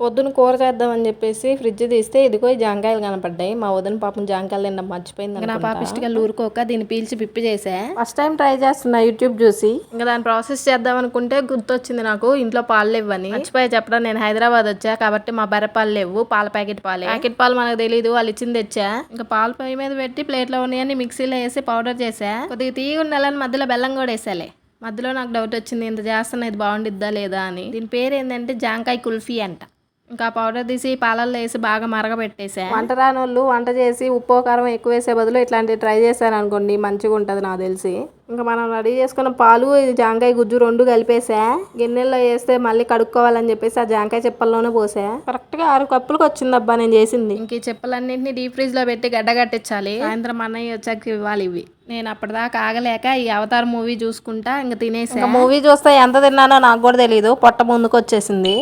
పొద్దున కూర చేద్దామని చెప్పేసి ఫ్రిడ్జ్ తీస్తే ఇదిగో ఈ జాంకాయలు కనపడ్డాయి. మా వదిన పాపం జాంకాయలు తినడం మర్చిపోయింది. నా పాప ఇష్టగా ఊరుకోక దీన్ని పీల్చి పిప్పి చేసా. ఫస్ట్ టైం ట్రై చేస్తున్నా యూట్యూబ్ చూసి. ఇంకా దాన్ని ప్రాసెస్ చేద్దాం అనుకుంటే గుర్తొచ్చింది నాకు ఇంట్లో పాలు లేవని. మర్చిపోయి చెప్పడం, నేను హైదరాబాద్ వచ్చా కాబట్టి మా బర్రె పాలు లేవు, పాల ప్యాకెట్ పాలు మనకు తెలియదు, వాళ్ళు ఇచ్చింది తెచ్చా. ఇంకా పాలు పొయ్యి మీద పెట్టి ప్లేట్లో ఉన్నాయని మిక్సీలో వేసి పౌడర్ చేసా. కొద్దిగా తీగ ఉండాలని మధ్యలో బెల్లం కూడా వేసాలే. మధ్యలో నాకు డౌట్ వచ్చింది, ఇంత చేస్తున్నా ఇది బాగుండిద్దా లేదా అని. దీని పేరు ఏంటంటే జాంకాయ కుల్ఫీ అంట. ఇంకా పౌడర్ తీసి పాలల్లో వేసి బాగా మరగబెట్టేసా. వంట రానోళ్ళు వంట చేసి ఉప్పు కారం ఎక్కువ వేసే బదులు ఇట్లాంటివి ట్రై చేశారు అనుకోండి, మంచిగా ఉంటుంది నాకు తెలిసి. ఇంకా మనం రెడీ చేసుకున్న పాలు, ఇది జాంకాయ గుజ్జు రెండు కలిపేసా. గిన్నెల్లో వేస్తే మళ్ళీ కడుక్కోవాలని చెప్పేసి ఆ జాంకాయ చెప్పల్లోనే పోసా. కరెక్ట్ గా 6 కప్పులకు వచ్చిందబ్బా నేను చేసింది. ఇంక ఈ చెప్పలన్నింటినీ డీప్ ఫ్రిడ్జ్ లో పెట్టి గడ్డ కట్టించాలి. సాయంత్రం అన్నయ్య వచ్చాక ఇవ్వాలి ఇవి. నేను అప్పటిదాకా ఆగలేక ఈ అవతార్ మూవీ చూసుకుంటా ఇంకా తినేసా. మూవీ చూస్తే ఎంత తిన్నానో నాకు కూడా తెలియదు, పొట్ట ముందుకు వచ్చేసింది.